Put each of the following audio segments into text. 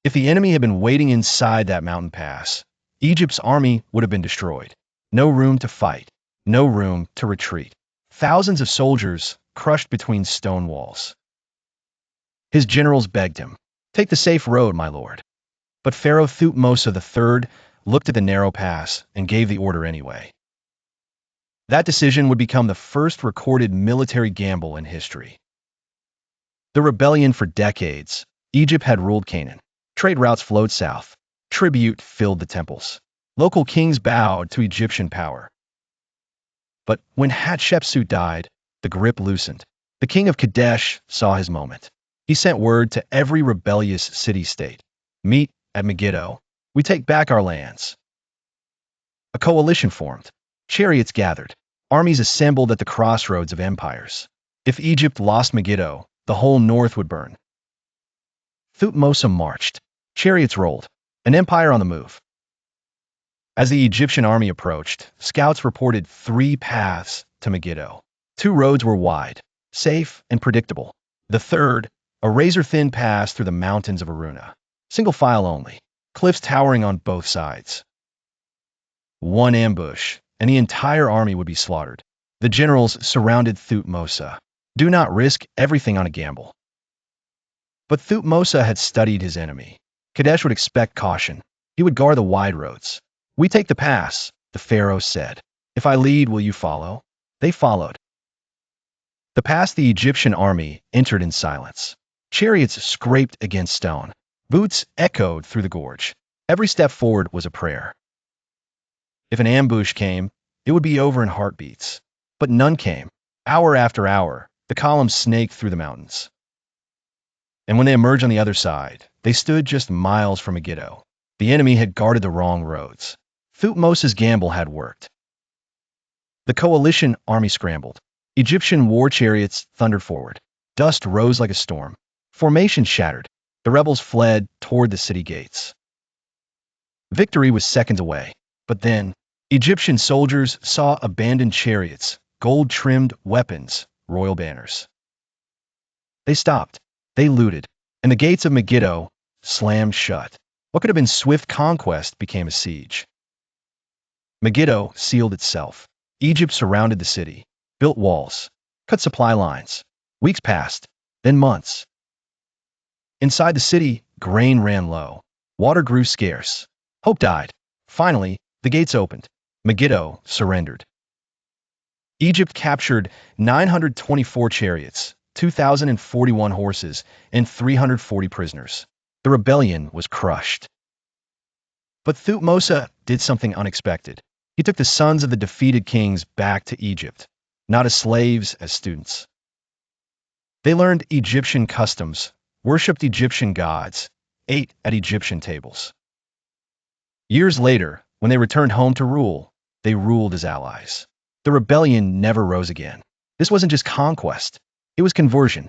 If the enemy had been waiting inside that mountain pass, Egypt's army would have been destroyed. No room to fight, no room to retreat. Thousands of soldiers crushed between stone walls. His generals begged him, "Take the safe road, my lord." But Pharaoh Thutmose III looked at the narrow pass and gave the order anyway. That decision would become the first recorded military gamble in history. The rebellion for decades, Egypt had ruled Canaan. Trade routes flowed south. Tribute filled the temples. Local kings bowed to Egyptian power. But when Hatshepsut died, the grip loosened. The king of Kadesh saw his moment. He sent word to every rebellious city-state, "Meet at Megiddo. We take back our lands." A coalition formed. Chariots gathered. Armies assembled at the crossroads of empires. If Egypt lost Megiddo, the whole north would burn. Thutmose marched. Chariots rolled. An empire on the move. As the Egyptian army approached, scouts reported 3 paths to Megiddo. 2 roads were wide, safe, and predictable. The third, a razor-thin pass through the mountains of Aruna. Single file only. Cliffs towering on both sides. One ambush, and the entire army would be slaughtered. The generals surrounded Thutmose. Do not risk everything on a gamble. But Thutmose had studied his enemy. Kadesh would expect caution. He would guard the wide roads. "We take the pass," the pharaoh said. "If I lead, will you follow?" They followed. The pass the Egyptian army entered in silence. Chariots scraped against stone. Boots echoed through the gorge. Every step forward was a prayer. If an ambush came, it would be over in heartbeats. But none came. Hour after hour, the columns snaked through the mountains. And when they emerged on the other side, they stood just miles from Megiddo. The enemy had guarded the wrong roads. Thutmose's gamble had worked. The coalition army scrambled. Egyptian war chariots thundered forward. Dust rose like a storm. Formation shattered. The rebels fled toward the city gates. Victory was seconds away. But then, Egyptian soldiers saw abandoned chariots, gold-trimmed weapons, royal banners. They stopped. They looted. And the gates of Megiddo slammed shut. What could have been swift conquest became a siege. Megiddo sealed itself. Egypt surrounded the city, built walls, cut supply lines. Weeks passed, then months. Inside the city, grain ran low. Water grew scarce. Hope died. Finally, the gates opened. Megiddo surrendered. Egypt captured 924 chariots, 2,041 horses, and 340 prisoners. The rebellion was crushed. But Thutmose did something unexpected. He took the sons of the defeated kings back to Egypt, not as slaves, as students. They learned Egyptian customs, worshipped Egyptian gods, ate at Egyptian tables. Years later, when they returned home to rule, they ruled as allies. The rebellion never rose again. This wasn't just conquest. It was conversion.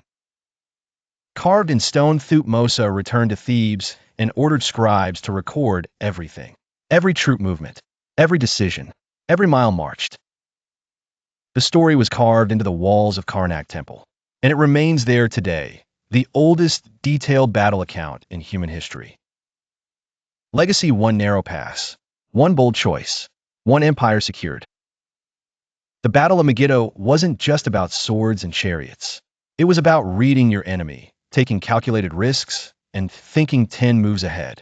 Carved in stone, Thutmose returned to Thebes and ordered scribes to record everything. Every troop movement, every decision, every mile marched. The story was carved into the walls of Karnak Temple, and it remains there today, the oldest detailed battle account in human history. Legacy: one narrow pass, one bold choice, one empire secured. The Battle of Megiddo wasn't just about swords and chariots. It was about reading your enemy, taking calculated risks, and thinking 10 moves ahead.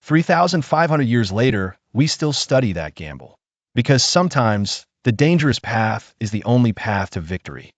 3,500 years later, we still study that gamble. Because sometimes, the dangerous path is the only path to victory.